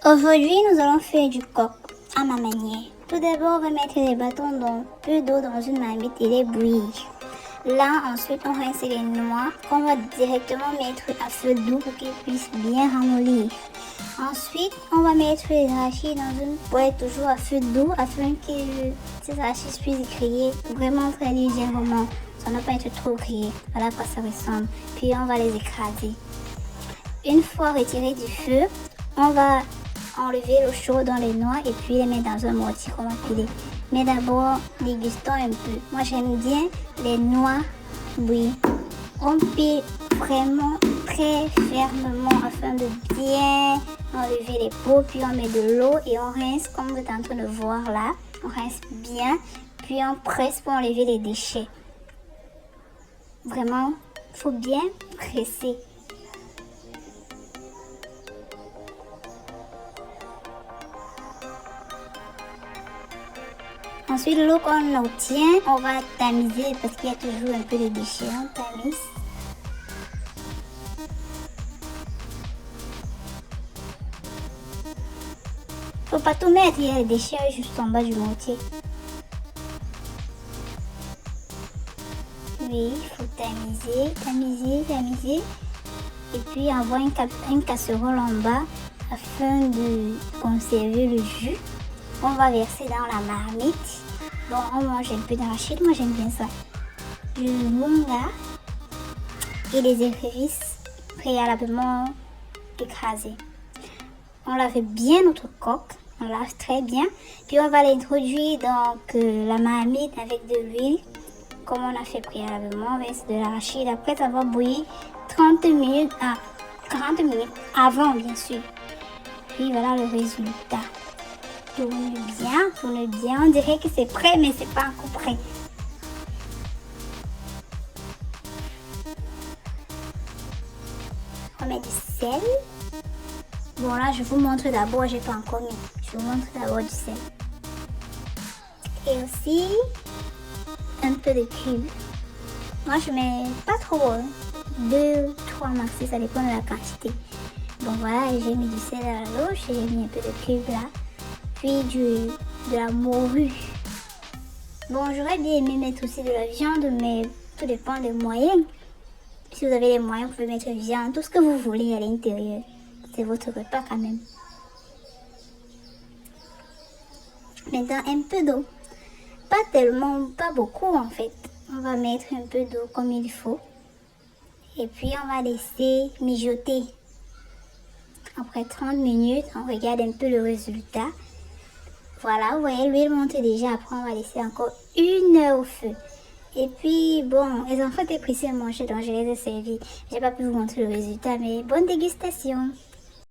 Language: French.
Aujourd'hui, nous allons faire du coq à ma manière. Tout d'abord, on va mettre les bâtons dans peu d'eau dans une marmite et les bouillir. Là, ensuite, on rince les noix qu'on va directement mettre à feu doux pour qu'ils puissent bien ramollir. Ensuite, on va mettre les arachides dans une poêle toujours à feu doux afin que ces arachides puissent griller vraiment très légèrement. Ça ne doit pas être trop grillé. Voilà à quoi ça ressemble. Puis, on va les écraser. Une fois retirés du feu, on va enlever l'eau chaude dans les noix et puis les mettre dans un mortier qu'on va piler. Mais d'abord, dégustons un peu. Moi, j'aime bien les noix bouillies. On pile vraiment très fermement afin de bien enlever les peaux. Puis on met de l'eau et on rince comme vous êtes en train de voir là. On rince bien. Puis on presse pour enlever les déchets. Vraiment, il faut bien presser. Ensuite, l'eau qu'on obtient, on va tamiser parce qu'il y a toujours un peu de déchets. On tamise. Faut pas tout mettre, il y a les déchets juste en bas du mortier. Oui, il faut tamiser. Et puis avoir une casserole en bas afin de conserver le jus. On va verser dans la marmite. Bon, on mange un peu d'arachide, moi j'aime bien ça. Du munga et des écrevisses préalablement écrasées. On lave bien notre coque, on lave très bien. Puis on va l'introduire dans la marmite avec de l'huile, comme on a fait préalablement. On verse de l'arachide après avoir bouilli 30 minutes à 40 minutes avant, bien sûr. Puis voilà le résultat. Tourne bien. On dirait que c'est prêt, mais c'est pas encore prêt. On met du sel. Bon, là, je vous montre d'abord, j'ai pas encore mis. Je vous montre d'abord du sel. Et aussi, un peu de cube. Moi, je mets pas trop. 2, 3 maxi, ça dépend de la quantité. Bon, voilà, j'ai mis du sel à la louche et j'ai mis un peu de cube là. Puis de la morue. Bon, j'aurais bien aimé mettre aussi de la viande, mais tout dépend des moyens. Si vous avez les moyens, vous pouvez mettre viande, tout ce que vous voulez à l'intérieur. C'est votre repas quand même. Maintenant, un peu d'eau. Pas beaucoup en fait. On va mettre un peu d'eau comme il faut. Et puis, on va laisser mijoter. Après 30 minutes, on regarde un peu le résultat. Voilà, vous voyez, l'huile monte déjà. Après, on va laisser encore 1 heure au feu. Et puis, bon, les enfants étaient pressés de manger, donc je les ai servis. J'ai pas pu vous montrer le résultat, mais bonne dégustation.